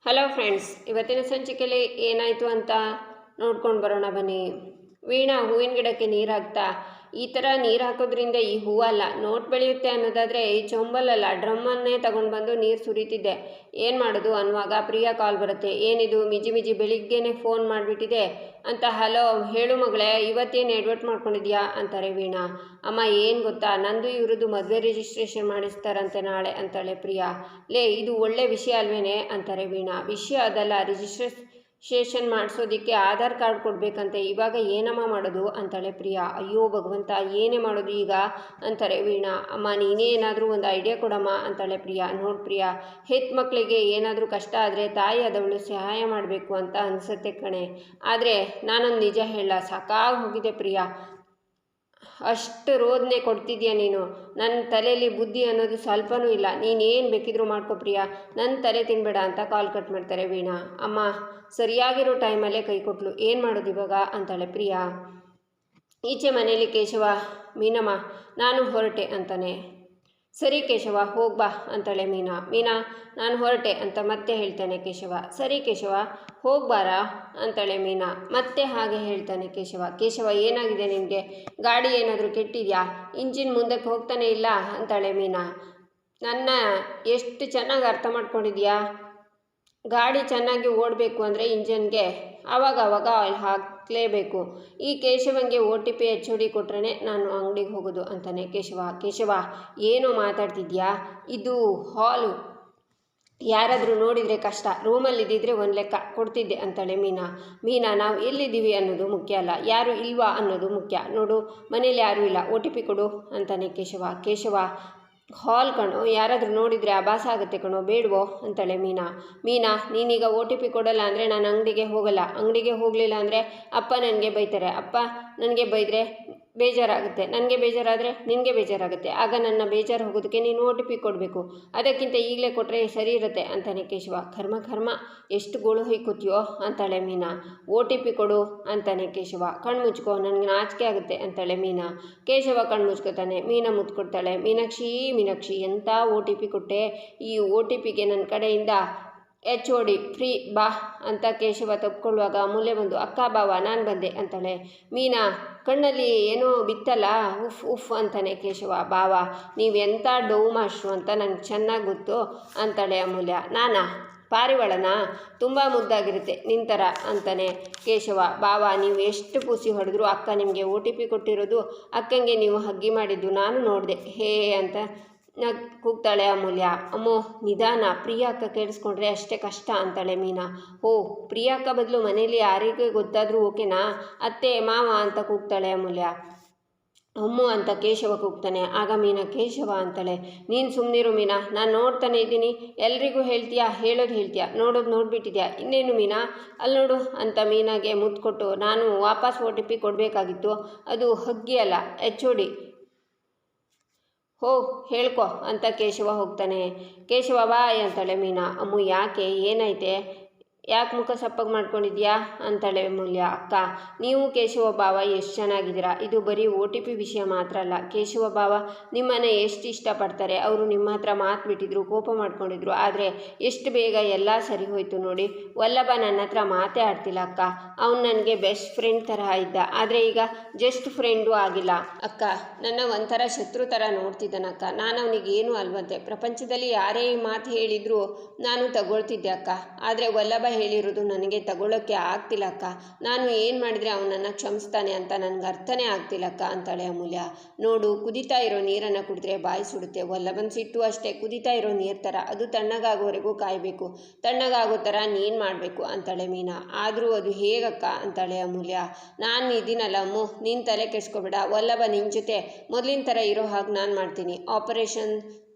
Hello friends, ಇವತ್ತಿನ ಸಂಚಿಕೆಯಲ್ಲಿ ಏನಾಯಿತು ಅಂತ ನೋಡ್ಕೊಂಡು ಬರೋಣ ಬನ್ನಿ. ವೀಣಾ ಹೂವಿನ ಗಿಡಕ್ಕೆ ನೀರು ಹಾಕ್ತಾ, ಈ ಥರ ನೀರು ಹಾಕೋದ್ರಿಂದ ಈ ಹೂವಲ್ಲ ನೋಟ್ ಬೆಳೆಯುತ್ತೆ ಅನ್ನೋದಾದರೆ ಈ ಚೊಂಬಲಲ್ಲ ಡ್ರಮ್ಮನ್ನೇ ತಗೊಂಡು ಬಂದು ನೀರು ಸುರಿತಿದ್ದೆ, ಏನು ಮಾಡೋದು ಅನ್ನುವಾಗ ಪ್ರಿಯಾ ಕಾಲ್ ಬರುತ್ತೆ. ಏನಿದು ಮಿಜಿ ಮಿಜಿ ಬೆಳಿಗ್ಗೆನೇ ಫೋನ್ ಮಾಡಿಬಿಟ್ಟಿದೆ ಅಂತ. ಹಲೋ ಹೇಳು ಮಗಳೇ, ಇವತ್ತೇನು ಎಡ್ವರ್ಟ್ ಮಾಡ್ಕೊಂಡಿದ್ಯಾ ಅಂತಾರೆ ವೀಣಾ. ಅಮ್ಮ ಏನು ಗೊತ್ತಾ, ನಂದು ಇವ್ರದ್ದು ಮದುವೆ ರಿಜಿಸ್ಟ್ರೇಷನ್ ಮಾಡಿಸ್ತಾರಂತೆ ನಾಳೆ ಅಂತಾಳೆ ಪ್ರಿಯಾ. ಇದು ಒಳ್ಳೆ ವಿಷಯ ಅಲ್ವೇನೆ ಅಂತಾರೆ ವೀಣಾ. ವಿಷಯ ಅದಲ್ಲ, ರಿಜಿಸ್ಟ್ರೇಷನ್ ಮಾಡಿಸೋದಕ್ಕೆ ಆಧಾರ್ ಕಾರ್ಡ್ ಕೊಡಬೇಕಂತೆ. ಇವಾಗ ಏನಮ್ಮ ಮಾಡೋದು ಅಂತಾಳೆ ಪ್ರಿಯಾ. ಅಯ್ಯೋ ಭಗವಂತ, ಏನೇ ಮಾಡೋದು ಈಗ ಅಂತಾರೆ ವೀಣಾ. ಅಮ್ಮ ನೀನೇ ಏನಾದರೂ ಒಂದು ಐಡಿಯಾ ಕೊಡಮ್ಮ ಅಂತಾಳೆ ಪ್ರಿಯಾ. ನೋಡಿ ಪ್ರಿಯಾ, ಹೆತ್ತ ಮಕ್ಕಳಿಗೆ ಏನಾದರೂ ಕಷ್ಟ ಆದರೆ ತಾಯಿ ಆದವಳು ಸಹಾಯ ಮಾಡಬೇಕು ಅಂತ ಅನಿಸುತ್ತೆ ಕಣೆ. ಆದರೆ ನಾನೊಂದು ನಿಜ ಹೇಳ, ಸಾಕಾಗಿ ಹೋಗಿದೆ ಪ್ರಿಯಾ, ಅಷ್ಟು ರೋದನೆ ಕೊಡ್ತಿದ್ಯಾ ನೀನು. ನನ್ನ ತಲೆಯಲ್ಲಿ ಬುದ್ಧಿ ಅನ್ನೋದು ಸ್ವಲ್ಪನೂ ಇಲ್ಲ. ನೀನೇನು ಬೇಕಿದ್ರೂ ಮಾಡ್ಕೊ ಪ್ರಿಯಾ, ನನ್ನ ತಲೆ ತಿನ್ಬೇಡ ಅಂತ ಕಾಲ್ ಕಟ್ ಮಾಡ್ತಾರೆ ವೀಣಾ. ಅಮ್ಮ ಸರಿಯಾಗಿರೋ ಟೈಮಲ್ಲೇ ಕೈ ಕೊಟ್ಲು, ಏನು ಮಾಡೋದು ಇವಾಗ ಅಂತಾಳೆ ಪ್ರಿಯಾ. ಈಚೆ ಮನೇಲಿ ಕೇಶವ, ಮೀನಮ್ಮ ನಾನು ಹೊರಟೆ ಅಂತಾನೆ. ಸರಿ ಕೇಶವ ಹೋಗ್ಬಾ ಅಂತಾಳೆ ಮೀನಾ. ನಾನು ಹೊರಟೆ ಅಂತ ಮತ್ತೆ ಹೇಳ್ತಾನೆ ಕೇಶವ. ಸರಿ ಕೇಶವ ಹೋಗ್ಬಾರ ಅಂತಾಳೆ ಮೀನಾ. ಮತ್ತೆ ಹಾಗೆ ಹೇಳ್ತಾನೆ ಕೇಶವ ಏನಾಗಿದೆ ನಿನಗೆ, ಗಾಡಿ ಏನಾದರೂ ಕೆಟ್ಟಿದೆಯಾ, ಇಂಜಿನ್ ಮುಂದಕ್ಕೆ ಹೋಗ್ತಾನೆ ಇಲ್ಲ ಅಂತಾಳೆ ಮೀನಾ. ನನ್ನ ಎಷ್ಟು ಚೆನ್ನಾಗಿ ಅರ್ಥ ಮಾಡ್ಕೊಂಡಿದ್ಯಾ, ಗಾಡಿ ಚೆನ್ನಾಗಿ ಓಡಬೇಕು ಅಂದರೆ ಇಂಜನ್ಗೆ ಆವಾಗ ಆಯಿಲ್ ಹಾಕಲೇಬೇಕು. ಈ ಕೇಶವಂಗೆ OTP HOD ಕೊಟ್ರೆ ನಾನು ಅಂಗಡಿಗೆ ಹೋಗೋದು ಅಂತಾನೆ ಕೇಶವ ಏನೋ ಮಾತಾಡ್ತಿದ್ಯಾ, ಇದು ಹಾಲು, ಯಾರಾದರೂ ನೋಡಿದರೆ ಕಷ್ಟ, ರೂಮಲ್ಲಿ ಇದ್ದಿದ್ರೆ ಒಂದು ಲೆಕ್ಕ ಕೊಡ್ತಿದ್ದೆ ಅಂತಾಳೆ ಮೀನಾ. ನಾವು ಎಲ್ಲಿದ್ದೀವಿ ಅನ್ನೋದು ಮುಖ್ಯ ಅಲ್ಲ, ಯಾರು ಇಲ್ವಾ ಅನ್ನೋದು ಮುಖ್ಯ. ನೋಡು ಮನೇಲಿ ಯಾರೂ ಇಲ್ಲ, OTP ಕೊಡು ಅಂತಾನೆ ಕೇಶವ ಹಾಲ್ ಕಣೋ, ಯಾರಾದರೂ ನೋಡಿದರೆ ಆಭಾಸ ಆಗುತ್ತೆ ಕಣೋ, ಬೇಡವೋ ಅಂತಾಳೆ ಮೀನಾ. ನೀನೀಗ OTP ಕೊಡಲ್ಲ ಅಂದರೆ ನಾನು ಅಂಗಡಿಗೆ ಹೋಗಲ್ಲ, ಅಂಗಡಿಗೆ ಹೋಗಲಿಲ್ಲ ಅಂದರೆ ಅಪ್ಪ ನನಗೆ ಬೈತಾರೆ, ಅಪ್ಪ ನನಗೆ ಬೈದರೆ ಬೇಜಾರಾಗುತ್ತೆ, ನನಗೆ ಬೇಜಾರಾದರೆ ನಿನಗೆ ಬೇಜಾರಾಗುತ್ತೆ, ಆಗ ನನ್ನ ಬೇಜಾರು ಹೋಗೋದಕ್ಕೆ ನೀನು OTP ಕೊಡಬೇಕು, ಅದಕ್ಕಿಂತ ಈಗಲೇ ಕೊಟ್ಟರೆ ಸರಿ ಇರುತ್ತೆ ಅಂತಾನೆ ಕೇಶವ. ಕರ್ಮ ಎಷ್ಟು ಗೋಳು ಹೊಯ್ಕೋತೀಯೋ ಅಂತಾಳೆ ಮೀನಾ. OTP ಕೊಡು ಅಂತಾನೆ ಕೇಶವ. ಕಣ್ಣು ಮುಚ್ಕೋ, ನನಗೆ ನಾಚಿಕೆ ಆಗುತ್ತೆ ಅಂತಾಳೆ ಮೀನಾ. ಕೇಶವ ಕಣ್ಣು ಮುಚ್ಕೋತಾನೆ, ಮೀನಾ ಮುತ್ಕೊಡ್ತಾಳೆ. ಮೀನಾಕ್ಷಿ ಎಂಥ OTP ಕೊಟ್ಟೆ, ಈ OTPಗೆ ನನ್ನ ಕಡೆಯಿಂದ HOD ಫ್ರೀ ಬಾ ಅಂತ ಕೇಶವ ತಪ್ಕೊಳ್ಳುವಾಗ ಅಮೂಲ್ಯ ಬಂದು, ಅಕ್ಕ ಬಾವ ನಾನು ಬಂದೆ ಅಂತಾಳೆ ಮೀನಾ. ಕಣ್ಣಲ್ಲಿ ಏನೋ ಬಿತ್ತಲ್ಲ, ಉಫ್ ಅಂತಾನೆ ಕೇಶವ. ಬಾವ ನೀವು ಎಂಥ ಡೌ ಮಾಸ್ಟ್ರು ಅಂತ ನನಗೆ ಚೆನ್ನಾಗಿ ಗೊತ್ತು ಅಂತಾಳೆ ಅಮೂಲ್ಯ. ನಾನಾ ಪಾರಿವಾಳನ, ತುಂಬ ಮುದ್ದಾಗಿರುತ್ತೆ ನಿಂತರ ಅಂತಾನೆ ಕೇಶವ. ಬಾವ ನೀವು ಎಷ್ಟು ಪೂಸಿ ಹೊಡೆದ್ರು ಅಕ್ಕ ನಿಮಗೆ OTP ಕೊಟ್ಟಿರೋದು, ಅಕ್ಕಂಗೆ ನೀವು ಹಗ್ಗಿ ಮಾಡಿದ್ದು ನಾನು ನೋಡಿದೆ ಹೇ ಅಂತ ಕೂಗ್ತಾಳೆ ಅಮೂಲ್ಯ. ಅಮ್ಮೋ ನಿಧಾನ, ಪ್ರಿಯಾ ಅಕ್ಕ ಕೇಳಿಸ್ಕೊಂಡ್ರೆ ಅಷ್ಟೇ ಕಷ್ಟ ಅಂತಾಳೆ ಮೀನಾ. ಪ್ರಿಯಾ ಅಕ್ಕ ಬದಲು ಮನೇಲಿ ಯಾರಿಗೆ ಗೊತ್ತಾದರೂ ಓಕೆನಾ, ಅತ್ತೆ ಮಾವ ಅಂತ ಕೂಗ್ತಾಳೆ ಅಮೂಲ್ಯ. ಅಮ್ಮು ಅಂತ ಕೇಶವ ಕೂಗ್ತಾನೆ. ಆಗ ಮೀನಾ ಕೇಶವ ಅಂತಾಳೆ. ನೀನು ಸುಮ್ಮನಿರು ಮೀನಾ, ನಾನು ನೋಡ್ತಾನೆ ಇದ್ದೀನಿ, ಎಲ್ರಿಗೂ ಹೇಳೋದು ಹೇಳ್ತೀಯಾ, ನೋಡೋದು ನೋಡ್ಬಿಟ್ಟಿದ್ಯಾ, ಇನ್ನೇನು ಮೀನಾ ಅಲ್ಲಿ ನೋಡು ಅಂತ ಮೀನಾಗೆ ಮುದ್ದು ಕೊಟ್ಟು, ನಾನು ವಾಪಸ್ OTP ಕೊಡಬೇಕಾಗಿತ್ತು, ಅದು ಹಗ್ಗಿ ಅಲ್ಲ HOD, ಹೇಳ್ಕೊ ಅಂತ ಕೇಶವ ಹೋಗ್ತಾನೆ. ಕೇಶವ ಬಾಯ್ ಅಂತಾಳೆ ಮೀನಾ. ಅಮ್ಮು ಯಾಕೆ ಏನಾಯ್ತೆ, ಯಾಕೆ ಮುಖ ಸಪ್ಪಗೆ ಮಾಡ್ಕೊಂಡಿದ್ಯಾ ಅಂತಾಳೆ ಅಮೂಲ್ಯ. ಅಕ್ಕ ನೀವು ಕೇಶವ ಬಾವ ಎಷ್ಟು ಚೆನ್ನಾಗಿದ್ದೀರಾ, ಇದು ಬರೀ OTP ವಿಷಯ ಮಾತ್ರ ಅಲ್ಲ, ಕೇಶವ ಬಾವ ನಿಮ್ಮನ್ನು ಎಷ್ಟು ಇಷ್ಟಪಡ್ತಾರೆ, ಅವರು ನಿಮ್ಮ ಹತ್ರ ಮಾತು ಬಿಟ್ಟಿದ್ರು, ಕೋಪ ಮಾಡ್ಕೊಂಡಿದ್ರು, ಆದರೆ ಎಷ್ಟು ಬೇಗ ಎಲ್ಲ ಸರಿ ಹೋಯ್ತು ನೋಡಿ. ವಲ್ಲಭ ನನ್ನ ಹತ್ರ ಮಾತೇ ಆಡ್ತಿಲ್ಲ ಅಕ್ಕ, ಅವನು ನನಗೆ ಬೆಸ್ಟ್ ಫ್ರೆಂಡ್ ಥರ ಇದ್ದ, ಆದರೆ ಈಗ ಜಸ್ಟ್ ಫ್ರೆಂಡು ಆಗಿಲ್ಲ ಅಕ್ಕ, ನನ್ನ ಒಂಥರ ಶತ್ರು ಥರ ನೋಡ್ತಿದ್ದಾನಕ್ಕ. ನಾನು ಅವನಿಗೆ ಏನೂ ಅಲ್ವಂತೆ, ಪ್ರಪಂಚದಲ್ಲಿ ಯಾರೇ ಈ ಮಾತು ಹೇಳಿದರೂ ನಾನು ತಗೊಳ್ತಿದ್ದೆ ಅಕ್ಕ, ಆದರೆ ವಲ್ಲಭ ಹೇಳಿರೋದು ನನಗೆ ತಗೊಳ್ಳೋಕ್ಕೆ ಆಗ್ತಿಲ್ಲ ಅಕ್ಕ, ನಾನು ಏನು ಮಾಡಿದರೆ ಅವನನ್ನು ಕ್ಷಮಿಸ್ತಾನೆ ಅಂತ ನನಗೆ ಅರ್ಥನೇ ಆಗ್ತಿಲ್ಲ ಅಕ್ಕ ಅಂತಾಳೆ ಅಮೂಲ್ಯ. ನೋಡು, ಕುದೀತಾ ಇರೋ ನೀರನ್ನು ಕುಡಿದ್ರೆ ಬಾಯಿ ಸುಡುತ್ತೆ, ವಲ್ಲಭನ ಸಿಟ್ಟು ಅಷ್ಟೇ, ಕುದೀತಾ ಇರೋ ನೀರು ಥರ, ಅದು ತಣ್ಣಗಾಗೋವರೆಗೂ ಕಾಯಬೇಕು, ತಣ್ಣಗಾಗೋ ಥರ ನೀನು ಮಾಡಬೇಕು ಅಂತಾಳೆ ಮೀನಾ. ಆದರೂ ಅದು ಹೇಗಕ್ಕ ಅಂತಾಳೆ ಅಮೂಲ್ಯ. ನಾನು ಇದೀನಲ್ಲ ಅಮ್ಮು, ನೀನು ತಲೆ ಕೆಡಿಸ್ಕೋಬೇಡ, ವಲ್ಲಭ ನಿನ್ನ ಜೊತೆ ಮೊದಲಿನ ಥರ ಇರೋ ಹಾಗೆ ನಾನು ಮಾಡ್ತೀನಿ,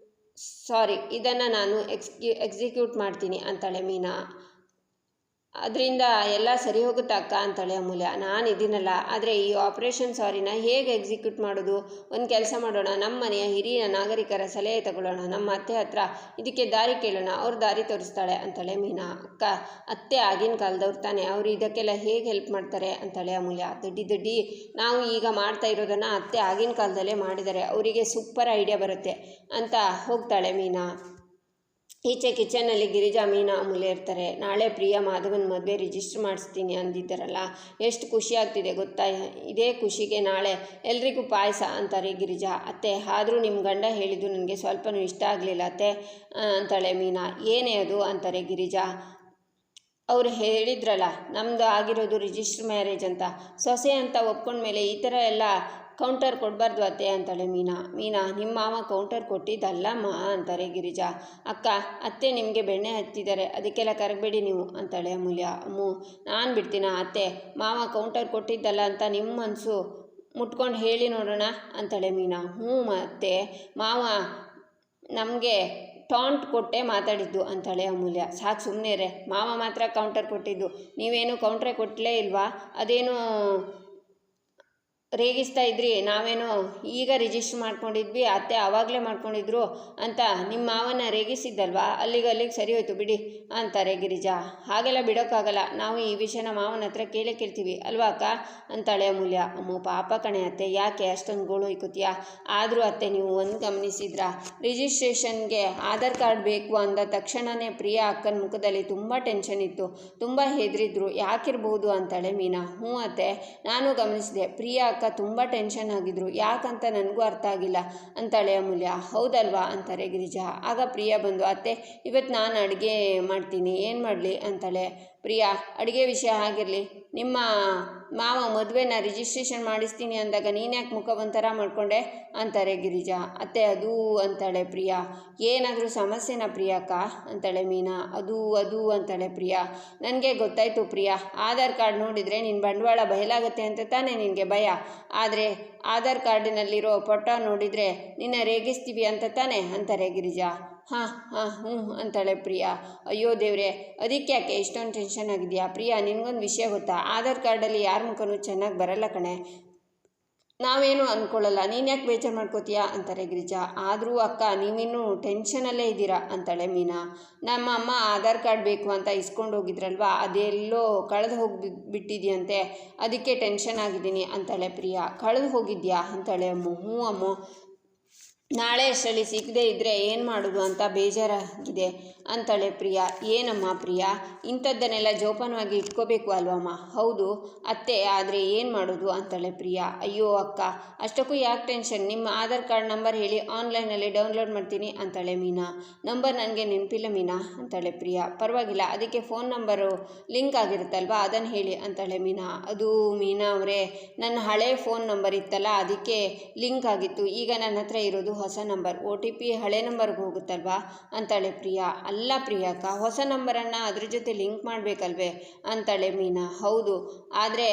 ಇದನ್ನು ನಾನು ಎಕ್ಸಿಕ್ಯೂಟ್ ಮಾಡ್ತೀನಿ ಅಂತಾಳೆ ಮೀನಾ. ಅದರಿಂದ ಎಲ್ಲ ಸರಿ ಹೋಗುತ್ತಾ ಅಕ್ಕ ಅಂತಾಳೆ ಅಮೂಲ್ಯ. ನಾನು ಇದೀನಲ್ಲ, ಆದರೆ ಈ ಆಪರೇಷನ್ ಸಾರಿನ ಹೇಗೆ ಎಕ್ಸಿಕ್ಯೂಟ್ ಮಾಡೋದು, ಒಂದು ಕೆಲಸ ಮಾಡೋಣ, ನಮ್ಮ ಮನೆಯ ಹಿರಿಯ ನಾಗರಿಕರ ಸಲಹೆ ತಗೊಳ್ಳೋಣ, ನಮ್ಮ ಅತ್ತೆ ಹತ್ರ ಇದಕ್ಕೆ ದಾರಿ ಕೇಳೋಣ, ಅವ್ರು ದಾರಿ ತೋರಿಸ್ತಾಳೆ ಅಂತಾಳೆ ಮೀನಾ. ಅಕ್ಕ ಅತ್ತೆ ಆಗಿನ ಕಾಲದವ್ರು ತಾನೆ, ಅವರು ಇದಕ್ಕೆಲ್ಲ ಹೇಗೆ ಹೆಲ್ಪ್ ಮಾಡ್ತಾರೆ ಅಂತಾಳೆ ಅಮೂಲ್ಯ. ದೊಡ್ಡಿ ನಾವು ಈಗ ಮಾಡ್ತಾ ಇರೋದನ್ನು ಅತ್ತೆ ಆಗಿನ ಕಾಲದಲ್ಲೇ ಮಾಡಿದ್ದಾರೆ, ಅವರಿಗೆ ಸೂಪರ್ ಐಡಿಯಾ ಬರುತ್ತೆ ಅಂತ ಹೋಗ್ತಾಳೆ ಮೀನಾ. ಈಚೆ ಕಿಚನಲ್ಲಿ ಗಿರಿಜಾ ಮೀನಾ ಅಮೂಲ್ಯ ಇರ್ತಾರೆ. ನಾಳೆ ಪ್ರಿಯಾ ಮಾಧವನ ಮದುವೆ ರಿಜಿಸ್ಟರ್ ಮಾಡಿಸ್ತೀನಿ ಅಂದಿದ್ದಾರಲ್ಲ, ಎಷ್ಟು ಖುಷಿ ಆಗ್ತಿದೆ ಗೊತ್ತಾ. ಇದೇ ಖುಷಿಗೆ ನಾಳೆ ಎಲ್ರಿಗೂ ಪಾಯಸ ಅಂತಾರೆ ಗಿರಿಜಾ. ಅತ್ತೆ, ಆದರೂ ನಿಮ್ಮ ಗಂಡ ಹೇಳಿದ್ದು ನನಗೆ ಸ್ವಲ್ಪನೂ ಇಷ್ಟ ಆಗಲಿಲ್ಲ ಅತ್ತೆ ಅಂತಾಳೆ ಮೀನಾ. ಏನೇ ಅದು ಅಂತಾರೆ ಗಿರಿಜಾ. ಅವ್ರು ಹೇಳಿದ್ರಲ್ಲ ನಮ್ಮದು ಆಗಿರೋದು ರಿಜಿಸ್ಟರ್ ಮ್ಯಾರೇಜ್ ಅಂತ, ಸೊಸೆ ಅಂತ ಒಪ್ಕೊಂಡ್ಮೇಲೆ ಈ ಥರ ಎಲ್ಲ ಕೌಂಟರ್ ಕೊಡಬಾರ್ದು ಅತ್ತೆ ಅಂತಾಳೆ ಮೀನಾ. ನಿಮ್ಮ ಮಾವ ಕೌಂಟರ್ ಕೊಟ್ಟಿದ್ದಲ್ಲಮ್ಮ ಅಂತಾರೆ ಗಿರಿಜಾ. ಅಕ್ಕ, ಅತ್ತೆ ನಿಮಗೆ ಬೆಣ್ಣೆ ಹಚ್ತಿದ್ದಾರೆ, ಅದಕ್ಕೆಲ್ಲ ಕರಗಬೇಡಿ ನೀವು ಅಂತಾಳೆ ಅಮೂಲ್ಯ. ಅಮ್ಮು, ನಾನು ಬಿಡ್ತೀನಾ ಅತ್ತೆ, ಮಾವ ಕೌಂಟರ್ ಕೊಟ್ಟಿದ್ದಲ್ಲ ಅಂತ ನಿಮ್ಮ ಮನಸ್ಸು ಮುಟ್ಕೊಂಡು ಹೇಳಿ ನೋಡೋಣ ಅಂತಾಳೆ ಮೀನಾ. ಹ್ಞೂ ಮತ್ತೆ ಮಾವ ನಮಗೆ ಟಾಂಟ್ ಕೊಟ್ಟೆ ಮಾತಾಡಿದ್ದು ಅಂತಾಳೆ ಅಮೂಲ್ಯ. ಸಾಕು ಸುಮ್ಮನೆ ರೇ, ಮಾವ ಮಾತ್ರ ಕೌಂಟರ್ ಕೊಟ್ಟಿದ್ದು, ನೀವೇನು ಕೌಂಟ್ರೇ ಕೊಟ್ಟಲೇ ಇಲ್ವಾ? ಅದೇನು ರೇಗಿಸ್ತಾ ಇದ್ರಿ, ನಾವೇನೋ ಈಗ ರಿಜಿಸ್ಟರ್ ಮಾಡ್ಕೊಂಡಿದ್ವಿ, ಅತ್ತೆ ಆವಾಗಲೇ ಮಾಡ್ಕೊಂಡಿದ್ರು ಅಂತ ನಿಮ್ಮ ಮಾವನ ರೇಗಿಸಿದ್ದಲ್ವಾ, ಅಲ್ಲಿಗೆ ಸರಿ ಹೋಯ್ತು ಬಿಡಿ ಅಂತಾರೆ ಗಿರಿಜಾ. ಹಾಗೆಲ್ಲ ಬಿಡೋಕ್ಕಾಗಲ್ಲ, ನಾವು ಈ ವಿಷಯನ ಮಾವನ ಹತ್ರ ಕೇಳ್ತೀವಿ ಅಲ್ವಾ ಅಕ್ಕ ಅಂತಾಳೆ ಅಮೂಲ್ಯ. ಅಮ್ಮು, ಪಾಪ ಕಣೆ ಅತ್ತೆ, ಯಾಕೆ ಅಷ್ಟೊಂದು ಗೋಳು ಇಕ್ಕೋತೀಯಾ? ಆದರೂ ಅತ್ತೆ, ನೀವು ಒಂದು ಗಮನಿಸಿದ್ರಾ, ರಿಜಿಸ್ಟ್ರೇಷನ್ಗೆ ಆಧಾರ್ ಕಾರ್ಡ್ ಬೇಕು ಅಂದ ತಕ್ಷಣವೇ ಪ್ರಿಯಾ ಅಕ್ಕನ ಮುಖದಲ್ಲಿ ತುಂಬ ಟೆನ್ಷನ್ ಇತ್ತು, ತುಂಬ ಹೆದರಿದ್ರು. ಯಾಕಿರ್ಬೋದು ಅಂತಾಳೆ ಮೀನಾ. ಹ್ಞೂ ಅತ್ತೆ, ನಾನು ಗಮನಿಸಿದೆ, ಪ್ರಿಯಾ ಅಕ್ಕ ತುಂಬ ಟೆನ್ಷನ್ ಆಗಿದ್ರು, ಯಾಕಂತ ನನಗೂ ಅರ್ಥ ಆಗಿಲ್ಲ ಅಂತಾಳೆ ಅಮೂಲ್ಯ. ಹೌದಲ್ವಾ ಅಂತಾರೆ ಗಿರಿಜಾ. ಆಗ ಪ್ರಿಯಾ ಬಂದು, ಅತ್ತೆ ಇವತ್ತು ನಾನು ಅಡುಗೆ ಮಾಡ್ತೀನಿ, ಏನು ಮಾಡಲಿ ಅಂತಾಳೆ ಪ್ರಿಯಾ. ಅಡುಗೆ ವಿಷಯ ಆಗಿರಲಿ, ನಿಮ್ಮ ಮಾವ ಮದುವೆನ ರಿಜಿಸ್ಟ್ರೇಷನ್ ಮಾಡಿಸ್ತೀನಿ ಅಂದಾಗ ನೀನು ಯಾಕೆ ಮುಖ ಒಂಥರ ಮಾಡ್ಕೊಂಡೆ ಅಂತಾರೆ ಗಿರಿಜಾ. ಅತ್ತೆ ಅದು ಅಂತಾಳೆ ಪ್ರಿಯಾ. ಏನಾದರೂ ಸಮಸ್ಯೆನಾ ಪ್ರಿಯಾಕ್ಕ ಅಂತಾಳೆ ಮೀನಾ. ಅದು ಅಂತಾಳೆ ಪ್ರಿಯಾ. ನನಗೆ ಗೊತ್ತಾಯಿತು ಪ್ರಿಯಾ, ಆಧಾರ್ ಕಾರ್ಡ್ ನೋಡಿದರೆ ನಿನ್ನ ಬಂಡವಾಳ ಬಯಲಾಗುತ್ತೆ ಅಂತ ತಾನೇ ನಿನಗೆ ಭಯ, ಆದರೆ ಆಧಾರ್ ಕಾರ್ಡಿನಲ್ಲಿರೋ ಫೋಟೋ ನೋಡಿದರೆ ನಿನ್ನ ರೇಗಿಸ್ತೀವಿ ಅಂತ ತಾನೇ ಅಂತಾರೆ ಗಿರಿಜಾ. ಹ್ಞೂ ಅಂತಾಳೆ ಪ್ರಿಯಾ. ಅಯ್ಯೋ ದೇವ್ರೆ, ಅದಕ್ಕೆ ಯಾಕೆ ಇಷ್ಟೊಂದು ಟೆನ್ಷನ್ ಆಗಿದೆಯಾ ಪ್ರಿಯಾ? ನಿನಗೊಂದು ವಿಷಯ ಗೊತ್ತಾ, ಆಧಾರ್ ಕಾರ್ಡಲ್ಲಿ ಯಾರ ಮುಖನೂ ಚೆನ್ನಾಗಿ ಬರಲ್ಲ ಕಣೆ, ನಾವೇನು ಅಂದ್ಕೊಳ್ಳಲ್ಲ, ನೀನು ಯಾಕೆ ಬೇಜಾರು ಮಾಡ್ಕೋತೀಯಾ ಅಂತಾರೆ ಗಿರಿಜಾ. ಆದರೂ ಅಕ್ಕ, ನೀವಿನ್ನೂ ಟೆನ್ಷನಲ್ಲೇ ಇದ್ದೀರಾ ಅಂತಾಳೆ ಮೀನಾ. ನಮ್ಮ ಅಮ್ಮ ಆಧಾರ್ ಕಾರ್ಡ್ ಬೇಕು ಅಂತ ಇಸ್ಕೊಂಡು ಹೋಗಿದ್ರಲ್ವಾ, ಅದೆಲ್ಲೋ ಕಳೆದು ಬಿಟ್ಟಿದೆಯಂತೆ, ಅದಕ್ಕೆ ಟೆನ್ಷನ್ ಆಗಿದ್ದೀನಿ ಅಂತಾಳೆ ಪ್ರಿಯಾ. ಕಳೆದು ಹೋಗಿದ್ಯಾ ಅಂತಾಳೆ ಅಮ್ಮು. ಹ್ಞೂ ಅಮ್ಮು, ನಾಳೆ ಅಷ್ಟರಲ್ಲಿ ಸಿಗದೆ ಇದ್ದರೆ ಏನು ಮಾಡೋದು ಅಂತ ಬೇಜಾರಾಗಿದೆ ಅಂತಾಳೆ ಪ್ರಿಯಾ. ಏನಮ್ಮ ಪ್ರಿಯಾ, ಇಂಥದ್ದನ್ನೆಲ್ಲ ಜೋಪಾನವಾಗಿ ಇಟ್ಕೋಬೇಕು ಅಲ್ವಮ್ಮ? ಹೌದು ಅತ್ತೆ, ಆದರೆ ಏನು ಮಾಡೋದು ಅಂತಾಳೆ ಪ್ರಿಯಾ. ಅಯ್ಯೋ ಅಕ್ಕ, ಅಷ್ಟಕ್ಕೂ ಯಾಕೆ ಟೆನ್ಷನ್, ನಿಮ್ಮ ಆಧಾರ್ ಕಾರ್ಡ್ ನಂಬರ್ ಹೇಳಿ, ಆನ್ಲೈನಲ್ಲಿ ಡೌನ್ಲೋಡ್ ಮಾಡ್ತೀನಿ ಅಂತಾಳೆ ಮೀನಾ. ನಂಬರ್ ನನಗೆ ನೆನಪಿಲ್ಲ ಮೀನಾ ಅಂತಾಳೆ ಪ್ರಿಯಾ. ಪರವಾಗಿಲ್ಲ, ಅದಕ್ಕೆ ಫೋನ್ ನಂಬರು ಲಿಂಕ್ ಆಗಿರುತ್ತಲ್ವಾ, ಅದನ್ನು ಹೇಳಿ ಅಂತಾಳೆ ಮೀನಾ. ಅದು ಮೀನಾ ಅವರೇ, ನನ್ನ ಹಳೆ ಫೋನ್ ನಂಬರ್ ಇತ್ತಲ್ಲ, ಅದಕ್ಕೆ ಲಿಂಕ್ ಆಗಿತ್ತು, ಈಗ ನನ್ನ ಹತ್ರ ಇರೋದು ಹೊಸ ನಂಬರ್, OTP ಹಳೆ ನಂಬರ್ಗೆ ಹೋಗುತ್ತಲ್ವಾ ಅಂತಾಳೆ ಪ್ರಿಯಾ. ಅಲ್ಲ ಪ್ರಿಯಾಕ್ಕ, ಹೊಸ ನಂಬರನ್ನು ಅದ್ರ ಜೊತೆ ಲಿಂಕ್ ಮಾಡಬೇಕಲ್ವೇ ಅಂತಾಳೆ ಮೀನಾ. ಹೌದು, ಆದರೆ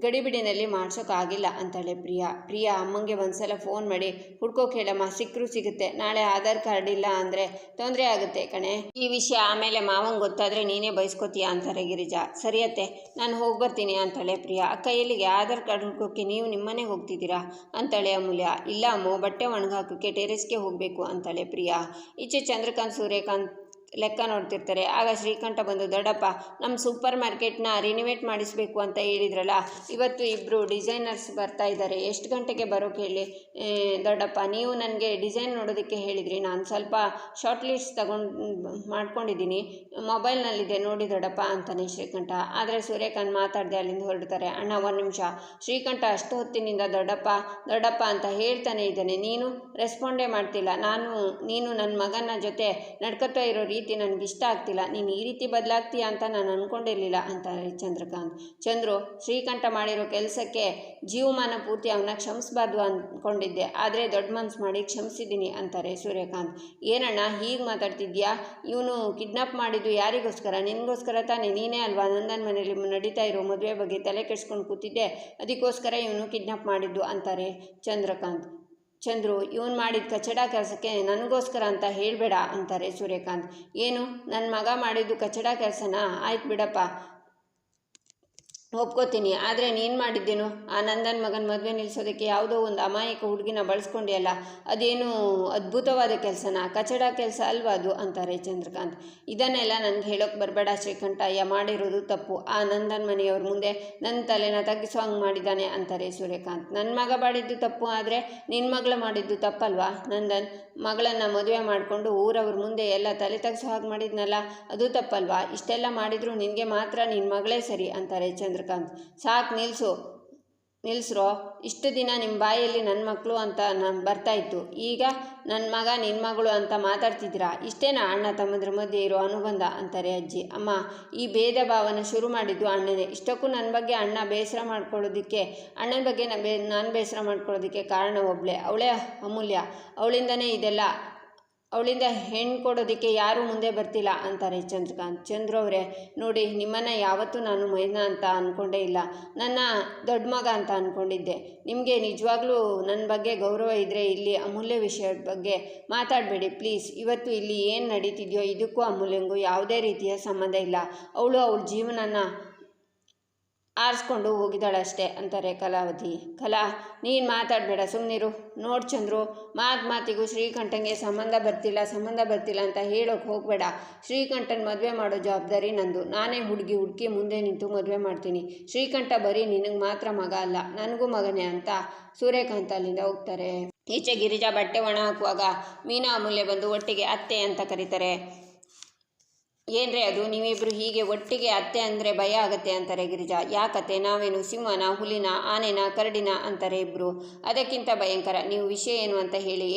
ಗಡಿಬಿಡಿನಲ್ಲಿ ಮಾಡ್ಸೋಕ್ಕಾಗಿಲ್ಲ ಅಂತಾಳೆ ಪ್ರಿಯಾ. ಅಮ್ಮಂಗೆ ಒಂದ್ಸಲ ಫೋನ್ ಮಾಡಿ ಹುಡ್ಕೋಕೆ ಹೇಳಮ್ಮ, ಸಿಕ್ಕರೂ ಸಿಗುತ್ತೆ, ನಾಳೆ ಆಧಾರ್ ಕಾರ್ಡ್ ಇಲ್ಲ ಅಂದರೆ ತೊಂದರೆ ಆಗುತ್ತೆ ಕಣೆ, ಈ ವಿಷಯ ಆಮೇಲೆ ಮಾವಂಗೆ ಗೊತ್ತಾದರೆ ನೀನೇ ಬಯಸ್ಕೋತೀಯ ಅಂತಾರೆ ಗಿರಿಜಾ. ಸರಿಯತ್ತೆ, ನಾನು ಹೋಗಿ ಬರ್ತೀನಿ ಅಂತಾಳೆ ಪ್ರಿಯಾ. ಅಕ್ಕ ಎಲ್ಲಿಗೆ? ಆಧಾರ್ ಕಾರ್ಡ್ ಹುಡ್ಕೋಕ್ಕೆ ನೀವು ನಿಮ್ಮನೆ ಹೋಗ್ತಿದ್ದೀರಾ ಅಂತಾಳೆ ಅಮೂಲ್ಯ. ಇಲ್ಲ ಅಮ್ಮು, ಬಟ್ಟೆ ಒಣಗಾಕೋಕ್ಕೆ ಟೆರೆಸ್ಗೆ ಹೋಗಬೇಕು ಅಂತಾಳೆ ಪ್ರಿಯಾ. ಈಚೆ ಚಂದ್ರಕಾಂತ್ ಸೂರ್ಯಕಾಂತ್ ಲೆಕ್ಕ ನೋಡ್ತಿರ್ತಾರೆ. ಆಗ ಶ್ರೀಕಂಠ ಬಂದು, ದೊಡ್ಡಪ್ಪ, ನಮ್ಮ ಸೂಪರ್ ಮಾರ್ಕೆಟ್ನ ರಿನಿವೇಟ್ ಮಾಡಿಸಬೇಕು ಅಂತ ಹೇಳಿದ್ರಲ್ಲ, ಇವತ್ತು ಇಬ್ಬರು ಡಿಸೈನರ್ಸ್ ಬರ್ತಾ ಇದ್ದಾರೆ, ಎಷ್ಟು ಗಂಟೆಗೆ ಬರೋಕೆ ಹೇಳಿ ದೊಡ್ಡಪ್ಪ? ನೀವು ನನಗೆ ಡಿಸೈನ್ ನೋಡೋದಕ್ಕೆ ಹೇಳಿದ್ರಿ, ನಾನು ಸ್ವಲ್ಪ ಶಾರ್ಟ್ ಲಿಸ್ಟ್ ಮಾಡ್ಕೊಂಡಿದ್ದೀನಿ, ಮೊಬೈಲ್ನಲ್ಲಿದೆ ನೋಡಿ ದೊಡ್ಡಪ್ಪ ಅಂತಾನೆ ಶ್ರೀಕಂಠ. ಆದರೆ ಸೂರ್ಯಕಾಂತ್ ಮಾತಾಡದೆ ಅಲ್ಲಿಂದ ಹೊರಡ್ತಾರೆ. ಅಣ್ಣ ಒಂದು ನಿಮಿಷ, ಶ್ರೀಕಂಠ ಅಷ್ಟು ಹೊತ್ತಿನಿಂದ ದೊಡ್ಡಪ್ಪ ಅಂತ ಹೇಳ್ತಾನೆ ಇದ್ದಾನೆ, ನೀನು ರೆಸ್ಪಾಂಡೇ ಮಾಡ್ತಿಲ್ಲ. ನೀನು ನನ್ನ ಮಗನ ಜೊತೆ ನಡ್ಕೊತಾ ಇರೋ ರೀತಿ ನನಗಿಷ್ಟ ಆಗ್ತಿಲ್ಲ, ನೀನು ಈ ರೀತಿ ಬದಲಾಗ್ತೀಯಾ ಅಂತ ನಾನು ಅಂದ್ಕೊಂಡಿರಲಿಲ್ಲ ಅಂತಾರೆ ಚಂದ್ರಕಾಂತ್. ಚಂದ್ರು, ಶ್ರೀಕಂಠ ಮಾಡಿರೋ ಕೆಲಸಕ್ಕೆ ಜೀವಮಾನ ಪೂರ್ತಿ ಅವನ್ನ ಕ್ಷಮಿಸಬಾರ್ದು ಅಂದ್ಕೊಂಡಿದ್ದೆ, ಆದರೆ ದೊಡ್ಡ ಮನಸ್ಸು ಮಾಡಿ ಕ್ಷಮಿಸಿದ್ದೀನಿ ಅಂತಾರೆ ಸೂರ್ಯಕಾಂತ್. ಏನಣ್ಣ ಹೀಗೆ ಮಾತಾಡ್ತಿದ್ಯಾ? ಇವನು ಕಿಡ್ನಾಪ್ ಮಾಡಿದ್ದು ಯಾರಿಗೋಸ್ಕರ? ನಿನಗೋಸ್ಕರ ತಾನೇ? ನೀನೇ ಅಲ್ವಾ ನಂದನ್ ಮನೆಯಲ್ಲಿ ನಡೀತಾ ಇರೋ ಮದುವೆ ಬಗ್ಗೆ ತಲೆ ಕೆಡಿಸ್ಕೊಂಡು ಕೂತಿದ್ದೆ, ಅದಕ್ಕೋಸ್ಕರ ಇವನು ಕಿಡ್ನಾಪ್ ಮಾಡಿದ್ದು ಅಂತಾರೆ ಚಂದ್ರಕಾಂತ್. ಚಂದ್ರು, ಇವನು ಮಾಡಿದ ಕಚಡ ಕೆಲಸಕ್ಕೆ ನನಗೋಸ್ಕರ ಅಂತ ಹೇಳಬೇಡ ಅಂತಾರೆ ಸೂರ್ಯಕಾಂತ್. ಏನು, ನನ್ನ ಮಗ ಮಾಡಿದ್ದು ಕಚಡ ಕೆಲಸನಾ? ಆಯ್ತು ಬಿಡಪ್ಪ, ಒಪ್ಕೋತೀನಿ. ಆದರೆ ನೀನು ಮಾಡಿದ್ದೇನು? ಆ ನಂದನ್ ಮಗನ ಮದುವೆ ನಿಲ್ಲಿಸೋದಕ್ಕೆ ಯಾವುದೋ ಒಂದು ಅಮಾಯಕ ಹುಡುಗಿನ ಬಳಸ್ಕೊಂಡಿಯಲ್ಲ, ಅದೇನು ಅದ್ಭುತವಾದ ಕೆಲಸನ? ಕಚಡ ಕೆಲಸ ಅಲ್ವಾ ಅದು ಅಂತಾರೆ ಚಂದ್ರಕಾಂತ್. ಇದನ್ನೆಲ್ಲ ನನಗೆ ಹೇಳೋಕೆ ಬರಬೇಡ ಶ್ರೀಕಂಠಯ್ಯ, ಮಾಡಿರೋದು ತಪ್ಪು. ಆ ನಂದನ್ ಮನೆಯವ್ರ ಮುಂದೆ ನನ್ನ ತಲೆನ ತಗ್ಗಿಸೋ ಹಂಗೆ ಮಾಡಿದ್ದಾನೆ ಅಂತಾರೆ ಸೂರ್ಯಕಾಂತ್. ನನ್ನ ಮಗ ಮಾಡಿದ್ದು ತಪ್ಪು, ಆದರೆ ನಿನ್ನ ಮಗಳು ಮಾಡಿದ್ದು ತಪ್ಪಲ್ವಾ? ನಂದನ್ ಮಗಳನ್ನು ಮದುವೆ ಮಾಡಿಕೊಂಡು ಊರವ್ರ ಮುಂದೆ ಎಲ್ಲ ತಲೆ ತಗ್ಸೋ ಹಾಗೆ ಮಾಡಿದ್ನಲ್ಲ, ಅದು ತಪ್ಪಲ್ವಾ? ಇಷ್ಟೆಲ್ಲ ಮಾಡಿದ್ರು ನಿನಗೆ ಮಾತ್ರ ನಿನ್ನ ಮಗಳೇ ಸರಿ ಅಂತಾರೆ ಚಂದ್ರಕಾಂತ್. ಸಾಕು, ನಿಲ್ಲಿಸ್ರೋ. ಇಷ್ಟು ದಿನ ನಿಮ್ಮ ಬಾಯಲ್ಲಿ ನನ್ನ ಮಕ್ಕಳು ಅಂತ ಬರ್ತಾಯಿತ್ತು, ಈಗ ನನ್ನ ಮಗ ನಿನ್ನ ಮಗಳು ಅಂತ ಮಾತಾಡ್ತಿದ್ದೀರಾ. ಇಷ್ಟೇನಾ ಅಣ್ಣ ತಮ್ಮದ್ರ ಮಧ್ಯೆ ಇರೋ ಅನುಬಂಧ ಅಂತಾರೆ ಅಜ್ಜಿ. ಅಮ್ಮ, ಈ ಭೇದ ಭಾವನ ಶುರು ಮಾಡಿದ್ದು ಅಣ್ಣನೇ. ಇಷ್ಟಕ್ಕೂ ನನ್ನ ಬಗ್ಗೆ ಅಣ್ಣ ಬೇಸರ ಮಾಡ್ಕೊಳ್ಳೋದಕ್ಕೆ, ಅಣ್ಣನ ಬಗ್ಗೆ ನಾನು ಬೇಸರ ಮಾಡ್ಕೊಳ್ಳೋದಕ್ಕೆ ಕಾರಣ ಒಬ್ಬಳೇ, ಅವಳೇ ಅಮೂಲ್ಯ. ಅವಳಿಂದನೇ ಇದೆಲ್ಲ. ಅವಳಿಂದ ಹೆಣ್ಣು ಕೊಡೋದಕ್ಕೆ ಯಾರೂ ಮುಂದೆ ಬರ್ತಿಲ್ಲ ಅಂತಾರೆ ಚಂದ್ರಕಾಂತ್. ಚಂದ್ರು ಅವರೇ ನೋಡಿ, ನಿಮ್ಮನ್ನು ಯಾವತ್ತೂ ನಾನು ಮೈನ ಅಂತ ಅಂದ್ಕೊಂಡೇ ಇಲ್ಲ, ನನ್ನ ದೊಡ್ಡ ಮಗ ಅಂತ ಅಂದ್ಕೊಂಡಿದ್ದೆ. ನಿಮಗೆ ನಿಜವಾಗ್ಲೂ ನನ್ನ ಬಗ್ಗೆ ಗೌರವ ಇದ್ದರೆ ಇಲ್ಲಿ ಅಮೂಲ್ಯ ವಿಷಯದ ಬಗ್ಗೆ ಮಾತಾಡಬೇಡಿ ಪ್ಲೀಸ್. ಇವತ್ತು ಇಲ್ಲಿ ಏನು ನಡೀತಿದೆಯೋ ಇದಕ್ಕೂ ಅಮೂಲ್ಯಂಗೂ ಯಾವುದೇ ರೀತಿಯ ಸಂಬಂಧ ಇಲ್ಲ. ಅವಳು ಅವಳ ಜೀವನನ ಆರಿಸ್ಕೊಂಡು ಹೋಗಿದ್ದಾಳಷ್ಟೇ ಅಂತಾರೆ ಕಲಾವತಿ. ಕಲಾ, ನೀನು ಮಾತಾಡಬೇಡ, ಸುಮ್ಮನಿರು. ನೋಡಿ ಚಂದ್ರು, ಮಾತಿಗೂ ಶ್ರೀಕಂಠನ್ಗೆ ಸಂಬಂಧ ಬರ್ತಿಲ್ಲ ಅಂತ ಹೇಳೋಕೆ ಹೋಗಬೇಡ. ಶ್ರೀಕಂಠನ್ ಮದುವೆ ಮಾಡೋ ಜವಾಬ್ದಾರಿ ನಂದು. ನಾನೇ ಹುಡುಕಿ ಮುಂದೆ ನಿಂತು ಮದುವೆ ಮಾಡ್ತೀನಿ. ಶ್ರೀಕಂಠ ಬರೀ ನಿನಗೆ ಮಾತ್ರ ಮಗ ಅಲ್ಲ, ನನಗೂ ಮಗನೇ ಅಂತ ಸೂರ್ಯಕಾಂತ್ ಅಲ್ಲಿಂದ ಹೋಗ್ತಾರೆ. ಈಚೆ ಗಿರಿಜಾ ಬಟ್ಟೆ ಒಣ ಹಾಕುವಾಗ ಮೀನಾ ಅಮೂಲ್ಯ ಬಂದು ಒಟ್ಟಿಗೆ ಅತ್ತೆ ಅಂತ ಕರೀತಾರೆ. ಏನ್ರೇ ಅದು, ನೀವಿಬ್ಬರು ಹೀಗೆ ಒಟ್ಟಿಗೆ ಅತ್ತೆ ಅಂದರೆ ಭಯ ಆಗತ್ತೆ ಅಂತಾರೆ ಗಿರಿಜಾ. ಯಾಕತ್ತೆ, ನಾವೇನು ಸಿಂಹನ, ಹುಲಿನ, ಆನೆನ, ಕರಡಿನ ಅಂತಾರೆ ಇಬ್ಬರು. ಅದಕ್ಕಿಂತ ಭಯಂಕರ. ನೀವು ವಿಷಯ ಏನು ಅಂತ ಹೇಳಿ.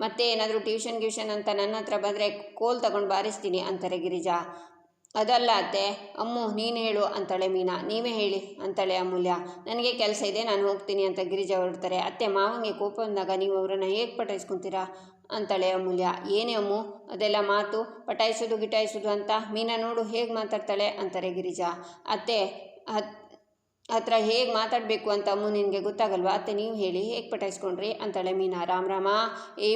ಮತ್ತೆ ಏನಾದರೂ ಟ್ಯೂಷನ್ ಅಂತ ನನ್ನ ಹತ್ರ ಬಂದರೆ ಕೋಲ್ ತಗೊಂಡು ಬಾರಿಸ್ತೀನಿ ಅಂತಾರೆ ಗಿರಿಜಾ. ಅದಲ್ಲ ಅತ್ತೆ, ಅಮ್ಮು ನೀನು ಹೇಳು ಅಂತಾಳೆ ಮೀನಾ. ನೀವೇ ಹೇಳಿ ಅಂತಾಳೆ ಅಮೂಲ್ಯ. ನನಗೆ ಕೆಲಸ ಇದೆ, ನಾನು ಹೋಗ್ತೀನಿ ಅಂತ ಗಿರಿಜಾ ಹೊರಡ್ತಾರೆ. ಅತ್ತೆ, ಮಾವಂಗೆ ಕೋಪ ಬಂದಾಗ ನೀವು ಅವರನ್ನು ಹೇಗೆ ಪಟಾಯಿಸ್ಕೊತೀರಾ ಅಂತಾಳೆ ಅಮೂಲ್ಯ. ಏನೇ ಅಮ್ಮು ಅದೆಲ್ಲ ಮಾತು, ಪಟಾಯಿಸೋದು ಗಿಟಾಯಿಸೋದು ಅಂತ? ಮೀನಾ ನೋಡು ಹೇಗೆ ಮಾತಾಡ್ತಾಳೆ ಅಂತಾರೆ ಗಿರಿಜಾ. ಅತ್ತೆ ಹತ್ರ ಹೇಗೆ ಮಾತಾಡಬೇಕು ಅಂತ ಅಮ್ಮು ನಿನಗೆ ಗೊತ್ತಾಗಲ್ವಾ? ಅತ್ತೆ ನೀವು ಹೇಳಿ, ಹೇಗೆ ಪಟಾಯಿಸ್ಕೊಂಡ್ರಿ ಅಂತಾಳೆ ಮೀನಾ. ರಾಮ,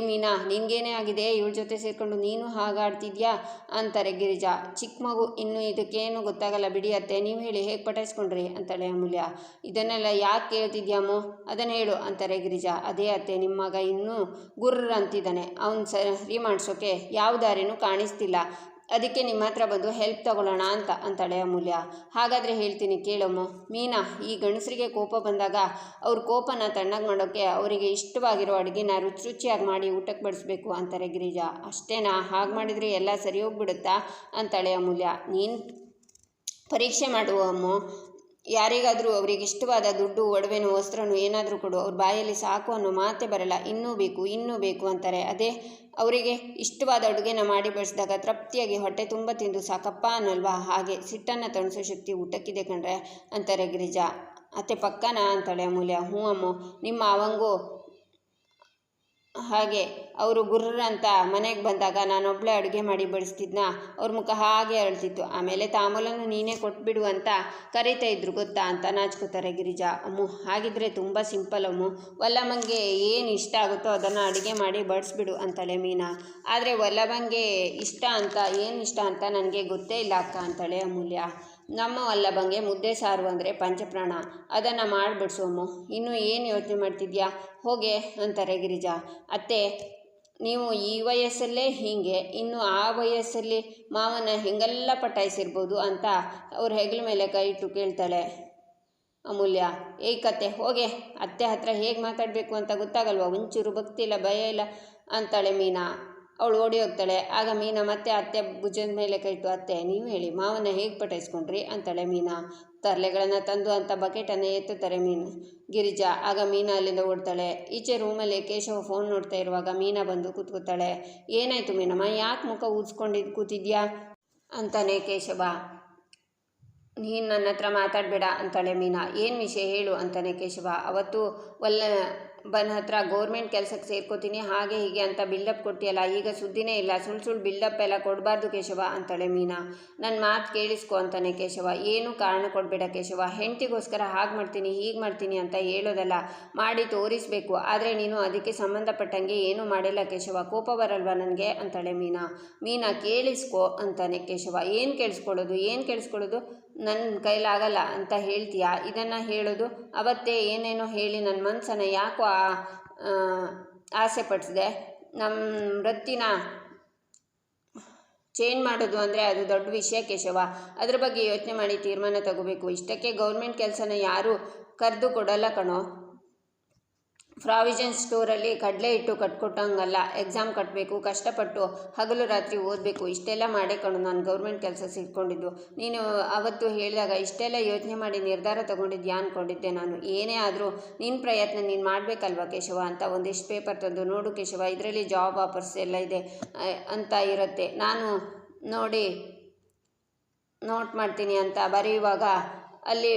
ಮೀನಾ ನಿನಗೇನೇ ಆಗಿದೆ? ಇವಳ ಜೊತೆ ಸೇರಿಕೊಂಡು ನೀನು ಹಾಗಾಡ್ತಿದ್ಯಾ ಅಂತಾರೆ ಗಿರಿಜಾ. ಚಿಕ್ಕ ಮಗು, ಇನ್ನು ಇದಕ್ಕೇನು ಗೊತ್ತಾಗಲ್ಲ ಬಿಡಿ ಅತ್ತೆ, ನೀವು ಹೇಳಿ ಹೇಗೆ ಪಟಾಯಿಸ್ಕೊಂಡ್ರಿ ಅಂತಾಳೆ ಅಮೂಲ್ಯ. ಇದನ್ನೆಲ್ಲ ಯಾಕೆ ಕೇಳ್ತಿದ್ಯಾಮೋ, ಅದನ್ನು ಹೇಳು ಅಂತಾರೆ ಗಿರಿಜಾ. ಅದೇ ಅತ್ತೆ, ನಿಮ್ಮ ಮಗ ಇನ್ನೂ ಗುರ್ರ ಅಂತಿದ್ದಾನೆ. ಅವನು ಸರಿ ಮಾಡಿಸೋಕೆ ಯಾವ ದಾರಿನೂ ಕಾಣಿಸ್ತಿಲ್ಲ, ಅದಕ್ಕೆ ನಿಮ್ಮ ಹತ್ರ ಬಂದು ಹೆಲ್ಪ್ ತಗೊಳ್ಳೋಣ ಅಂತಾಳೆ ಅಮೂಲ್ಯ. ಹಾಗಾದರೆ ಹೇಳ್ತೀನಿ ಕೇಳಮ್ಮ ಮೀನಾ, ಈ ಗಂಡಸರಿಗೆ ಕೋಪ ಬಂದಾಗ ಅವ್ರ ಕೋಪನ ತಣ್ಣಗೆ ಮಾಡೋಕ್ಕೆ ಅವರಿಗೆ ಇಷ್ಟವಾಗಿರೋ ಅಡುಗೆನ ರುಚಿಯಾಗಿ ಮಾಡಿ ಊಟಕ್ಕೆ ಬಡಿಸ್ಬೇಕು ಅಂತಾರೆ ಗಿರಿಜಾ. ಅಷ್ಟೇನಾ? ಹಾಗೆ ಮಾಡಿದರೆ ಎಲ್ಲ ಸರಿ ಹೋಗ್ಬಿಡುತ್ತಾ ಅಂತಾಳೆ ಅಮೂಲ್ಯ. ನೀನು ಪರೀಕ್ಷೆ ಮಾಡುವ ಅಮ್ಮ, ಯಾರಿಗಾದರೂ ಅವ್ರಿಗೆ ಇಷ್ಟವಾದ ದುಡ್ಡು, ಒಡವೆನೋ, ವಸ್ತ್ರನೋ ಏನಾದರೂ ಕೊಡು, ಅವ್ರ ಬಾಯಲ್ಲಿ ಸಾಕು ಅನ್ನೋ ಮಾತೇ ಬರಲ್ಲ. ಇನ್ನೂ ಬೇಕು ಅಂತಾರೆ. ಅದೇ ಅವರಿಗೆ ಇಷ್ಟವಾದ ಅಡುಗೆನ ಮಾಡಿ ಬಡಿಸಿದಾಗ ತೃಪ್ತಿಯಾಗಿ ಹೊಟ್ಟೆ ತುಂಬ ತಿಂದು ಸಾಕಪ್ಪ ಅನ್ನಲ್ವಾ, ಹಾಗೆ ಸಿಟ್ಟನ್ನು ತಣಿಸೋ ಶಕ್ತಿ ಊಟಕ್ಕಿದೆ ಕಣ್ರೆ ಅಂತಾರೆ ಗಿರಿಜಾ. ಅತ್ತೆ ಪಕ್ಕನಾ ಅಂತಾಳೆ ಅಮೂಲ್ಯ. ಹ್ಞೂ ಅಮ್ಮ, ನಿಮ್ಮ ಅವಂಗೂ ಹಾಗೆ. ಅವರು ಗುರ್ರ ಅಂತ ಮನೆಗೆ ಬಂದಾಗ ನಾನೊಬ್ಬಳೇ ಅಡುಗೆ ಮಾಡಿ ಬಡಿಸ್ತಿದ್ನ, ಅವ್ರ ಮುಖ ಹಾಗೆ ಅರಳ್ತಿತ್ತು. ಆಮೇಲೆ ತಾಂಬೂಲನ್ನು ನೀನೇ ಕೊಟ್ಬಿಡು ಅಂತ ಕರೀತಾ ಇದ್ರು ಗೊತ್ತಾ ಅಂತ ನಾಚ್ಕೋತಾರೆ ಗಿರಿಜಾ. ಅಮ್ಮು, ಹಾಗಿದ್ರೆ ತುಂಬ ಸಿಂಪಲ್ ಅಮ್ಮು, ವಲ್ಲಮ್ಮಂಗೆ ಏನು ಇಷ್ಟ ಆಗುತ್ತೋ ಅದನ್ನು ಅಡುಗೆ ಮಾಡಿ ಬಡಿಸ್ಬಿಡು ಅಂತಾಳೆ ಮೀನಾ. ಆದರೆ ವಲ್ಲಭಂಗೆ ಏನು ಇಷ್ಟ ಅಂತ ನನಗೆ ಗೊತ್ತೇ ಇಲ್ಲ ಅಕ್ಕ ಅಂತಾಳೆ ಅಮೂಲ್ಯ. ನಮ್ಮ ವಲ್ಲಭಂಗೆ ಮುದ್ದೆ ಸಾರು ಅಂದರೆ ಪಂಚಪ್ರಾಣ, ಅದನ್ನು ಮಾಡಿಬಿಡ್ಸೋಮ್ಮು. ಇನ್ನು ಏನು ಯೋಚನೆ ಮಾಡ್ತಿದ್ಯಾ, ಹೋಗೆ ಅಂತಾರೆ ಗಿರಿಜಾ. ಅತ್ತೆ, ನೀವು ಈ ವಯಸ್ಸಲ್ಲೇ ಹೀಗೆ, ಇನ್ನು ಆ ವಯಸ್ಸಲ್ಲಿ ಮಾವನ ಹೆಂಗೆಲ್ಲ ಪಟಾಯಿಸಿರ್ಬೋದು ಅಂತ ಅವ್ರ ಹೆಗಲ ಮೇಲೆ ಕೈ ಇಟ್ಟು ಕೇಳ್ತಾಳೆ ಅಮೂಲ್ಯ. ಕತ್ತೆ ಹೋಗೆ, ಅತ್ತೆ ಹತ್ರ ಹೇಗೆ ಮಾತಾಡಬೇಕು ಅಂತ ಗೊತ್ತಾಗಲ್ವ, ಒಂಚೂರು ಭಕ್ತಿ ಇಲ್ಲ, ಭಯ ಇಲ್ಲ ಅಂತಾಳೆ ಮೀನಾ. ಅವಳು ಓಡಿ ಹೋಗ್ತಾಳೆ. ಆಗ ಮೀನಾ ಮತ್ತೆ ಅತ್ತೆ ಭುಜದ ಮೇಲೆ ಕೈ ಇಟ್ಟು, ಅತ್ತೆ ನೀವು ಹೇಳಿ, ಮಾವನ ಹೇಗೆ ಪಟಾಯಿಸ್ಕೊಂಡ್ರಿ ಅಂತಾಳೆ ಮೀನಾ. ತರಲೆಗಳನ್ನು ತಂದು ಅಂತ ಬಕೆಟನ್ನು ಎತ್ತುತ್ತಾರೆ ಗಿರಿಜಾ. ಆಗ ಮೀನಾ ಅಲ್ಲಿಂದ ಓಡ್ತಾಳೆ. ಈಚೆ ರೂಮಲ್ಲಿ ಕೇಶವ ಫೋನ್ ನೋಡ್ತಾ ಇರುವಾಗ ಮೀನಾ ಬಂದು ಕೂತ್ಕೋತಾಳೆ. ಏನಾಯಿತು ಮೀನಮ್ಮ, ಯಾಕೆ ಮುಖ ಊದ್ಸ್ಕೊಂಡಿದ್ದು ಕೂತಿದ್ಯಾ ಅಂತಾನೆ ಕೇಶವ. ನೀನು ನನ್ನ ಹತ್ರ ಮಾತಾಡಬೇಡ ಅಂತಾಳೆ ಮೀನಾ. ಏನು ವಿಷಯ ಹೇಳು ಅಂತಾನೆ ಕೇಶವ. ಅವತ್ತು ವಲ್ಲಭನ ಹತ್ರ ಗೌರ್ಮೆಂಟ್ ಕೆಲಸಕ್ಕೆ ಸೇರ್ಕೋತೀನಿ ಹಾಗೆ ಹೀಗೆ ಅಂತ ಬಿಲ್ಡಪ್ ಕೊಟ್ಟಿಯಲ್ಲ, ಈಗ ಸುದ್ದಿನೇ ಇಲ್ಲ. ಸುಳ್ಳು ಬಿಲ್ಡಪ್ ಎಲ್ಲ ಕೊಡಬಾರ್ದು ಕೇಶವ ಅಂತಾಳೆ ಮೀನಾ. ನನ್ನ ಮಾತು ಕೇಳಿಸ್ಕೊ ಅಂತಾನೆ ಕೇಶವ. ಏನೂ ಕಾರಣ ಕೊಡಬೇಡ ಕೇಶವ, ಹೆಂಡತಿಗೋಸ್ಕರ ಹಾಗೆ ಮಾಡ್ತೀನಿ ಹೀಗೆ ಮಾಡ್ತೀನಿ ಅಂತ ಹೇಳೋದಲ್ಲ, ಮಾಡಿ ತೋರಿಸ್ಬೇಕು. ಆದರೆ ನೀನು ಅದಕ್ಕೆ ಸಂಬಂಧಪಟ್ಟಂಗೆ ಏನೂ ಮಾಡಿಲ್ಲ ಕೇಶವ, ಕೋಪ ಬರಲ್ವಾ ನನಗೆ ಅಂತಾಳೆ ಮೀನಾ. ಕೇಳಿಸ್ಕೊ ಅಂತಾನೆ ಕೇಶವ. ಏನು ಕೇಳಿಸ್ಕೊಳ್ಳೋದು? ನನ್ನ ಕೈಲಾಗಲ್ಲ ಅಂತ ಹೇಳ್ತೀಯಾ? ಇದನ್ನು ಹೇಳೋದು ಅವತ್ತೇ ಏನೇನೋ ಹೇಳಿ ನನ್ನ ಮನಸ್ಸನ್ನು ಯಾಕೋ ಆಸೆ ಪಡಿಸಿದೆ. ನಮ್ಮ ವೃತ್ತಿನ ಚೇಂಜ್ ಮಾಡೋದು ಅಂದರೆ ಅದು ದೊಡ್ಡ ವಿಷಯ ಕೇಶವ. ಅದ್ರ ಬಗ್ಗೆ ಯೋಚನೆ ಮಾಡಿ ತೀರ್ಮಾನ ತಗೋಬೇಕು. ಇಷ್ಟಕ್ಕೆ ಗೌರ್ಮೆಂಟ್ ಕೆಲಸನ ಯಾರೂ ಕರೆದು ಕೊಡಲ್ಲ ಕಣೋ. ಪ್ರಾವಿಷನ್ ಸ್ಟೋರಲ್ಲಿ ಕಡಲೆ ಹಿಟ್ಟು ಕಟ್ಕೊಟ್ಟಂಗಲ್ಲ. ಎಕ್ಸಾಮ್ ಕಟ್ಟಬೇಕು, ಕಷ್ಟಪಟ್ಟು ಹಗಲು ರಾತ್ರಿ ಓದಬೇಕು. ಇಷ್ಟೆಲ್ಲ ಮಾಡೇ ಕಣೋ ನಾನು ಗೌರ್ಮೆಂಟ್ ಕೆಲಸ ಸಿಕ್ಕೊಂಡಿದ್ದು. ನೀನು ಅವತ್ತು ಹೇಳಿದಾಗ ಇಷ್ಟೆಲ್ಲ ಯೋಚನೆ ಮಾಡಿ ನಿರ್ಧಾರ ತಗೊಂಡಿದ್ಯಾ ಅಂದ್ಕೊಂಡಿದ್ದೆ ನಾನು. ಏನೇ ಆದರೂ ನಿನ್ನ ಪ್ರಯತ್ನ ನೀನು ಮಾಡಬೇಕಲ್ವ ಕೇಶವ ಅಂತ ಒಂದಿಷ್ಟು ಪೇಪರ್ ತಂದು ನೋಡು ಕೇಶವ, ಇದರಲ್ಲಿ ಜಾಬ್ ಆಫರ್ಸ್ ಎಲ್ಲ ಇದೆ ಅಂತ ಇರುತ್ತೆ, ನಾನು ನೋಡಿ ನೋಟ್ ಮಾಡ್ತೀನಿ ಅಂತ ಬರೆಯುವಾಗ ಅಲ್ಲಿ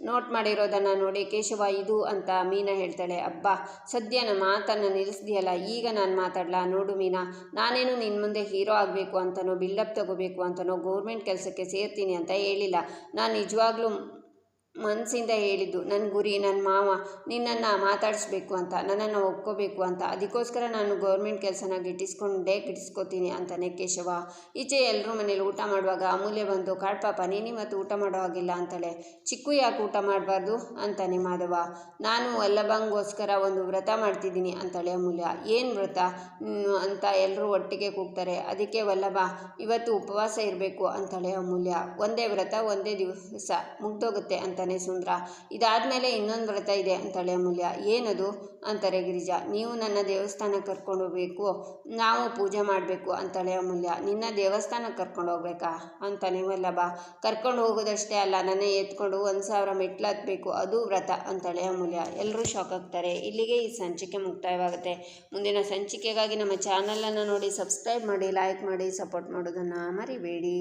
ನೋಟ್ ಮಾಡಿರೋದನ್ನು ನೋಡಿ ಕೇಶವ ಇದು ಅಂತ ಮೀನಾ ಹೇಳ್ತಾಳೆ. ಅಬ್ಬಾ ಸದ್ಯ ನನ್ನ ಮಾತನ್ನು ನಿಲ್ಲಿಸ್ದಿಯಲ್ಲ, ಈಗ ನಾನು ಮಾತಾಡಲ್ಲ. ನೋಡು ಮೀನಾ, ನಾನೇನು ನಿನ್ನ ಮುಂದೆ ಹೀರೋ ಆಗಬೇಕು ಅಂತನೋ ಬಿಲ್ಡಪ್ ತಗೋಬೇಕು ಅಂತನೋ ಗೌರ್ಮೆಂಟ್ ಕೆಲಸಕ್ಕೆ ಸೇರ್ತೀನಿ ಅಂತ ಹೇಳಿಲ್ಲ. ನಾನು ನಿಜವಾಗ್ಲೂ ಮನಸ್ಸಿಂದ ಹೇಳಿದ್ದು. ನನ್ನ ಗುರಿ ನನ್ನ ಮಾವ ನಿನ್ನನ್ನು ಮಾತಾಡಿಸ್ಬೇಕು ಅಂತ, ನನ್ನನ್ನು ಒಪ್ಕೋಬೇಕು ಅಂತ. ಅದಕ್ಕೋಸ್ಕರ ನಾನು ಗೌರ್ಮೆಂಟ್ ಕೆಲಸನ ಗಿಟ್ಟಿಸ್ಕೋತೀನಿ ಅಂತಾನೆ ಕೇಶವ. ಈಚೆ ಎಲ್ಲರೂ ಮನೇಲಿ ಊಟ ಮಾಡುವಾಗ ಅಮೂಲ್ಯ ಬಂದು, ಕಾಡ್ಪಾಪ ನೀನಿವತ್ತು ಊಟ ಮಾಡೋ ಹಾಗಿಲ್ಲ ಅಂತಾಳೆ. ಚಿಕ್ಕು ಯಾಕೆ ಊಟ ಮಾಡಬಾರ್ದು ಅಂತಾನೆ ಮಾಧವ. ನಾನು ವಲ್ಲಭಂಗೋಸ್ಕರ ಒಂದು ವ್ರತ ಮಾಡ್ತಿದ್ದೀನಿ ಅಂತಾಳೆ ಅಮೂಲ್ಯ. ಏನು ವ್ರತ ಅಂತ ಎಲ್ಲರೂ ಒಟ್ಟಿಗೆ ಕೂಗ್ತಾರೆ. ಅದಕ್ಕೆ ವಲ್ಲಭ ಇವತ್ತು ಉಪವಾಸ ಇರಬೇಕು ಅಂತಾಳೆ ಅಮೂಲ್ಯ. ಒಂದೇ ವ್ರತ ಒಂದೇ ದಿವಸ ಮುಗ್ದೋಗುತ್ತೆ ಅಂತಾನೆ ಸುಂದ್ರ. ಇದಾದ್ಮೇಲೆ ಇನ್ನೊಂದು ವ್ರತ ಇದೆ ಅಂತಾಳೆ ಅಮೂಲ್ಯ. ಏನದು ಅಂತಾರೆ ಗಿರಿಜಾ. ನೀವು ನನ್ನ ದೇವಸ್ಥಾನಕ್ಕೆ ಕರ್ಕೊಂಡು ಹೋಗ್ಬೇಕು, ನಾವು ಪೂಜೆ ಮಾಡಬೇಕು ಅಂತಾಳೆ ಅಮೂಲ್ಯ. ನಿನ್ನ ದೇವಸ್ಥಾನಕ್ಕೆ ಕರ್ಕೊಂಡು ಹೋಗ್ಬೇಕಾ ಅಂತಾನೆ ವಲ್ಲಭ. ಕರ್ಕೊಂಡು ಹೋಗೋದಷ್ಟೇ ಅಲ್ಲ, ನನ್ನ ಎತ್ಕೊಂಡು 1000 ಮೆಟ್ಲು ಹತ್ತಬೇಕು, ಅದು ವ್ರತ ಅಂತಾಳೆ ಅಮೂಲ್ಯ. ಎಲ್ಲರೂ ಶಾಕ್ ಆಗ್ತಾರೆ. ಇಲ್ಲಿಗೆ ಈ ಸಂಚಿಕೆ ಮುಕ್ತಾಯವಾಗುತ್ತೆ. ಮುಂದಿನ ಸಂಚಿಕೆಗಾಗಿ ನಮ್ಮ ಚಾನಲನ್ನು ನೋಡಿ ಸಬ್ಸ್ಕ್ರೈಬ್ ಮಾಡಿ, ಲೈಕ್ ಮಾಡಿ, ಸಪೋರ್ಟ್ ಮಾಡೋದನ್ನು ಮರಿಬೇಡಿ.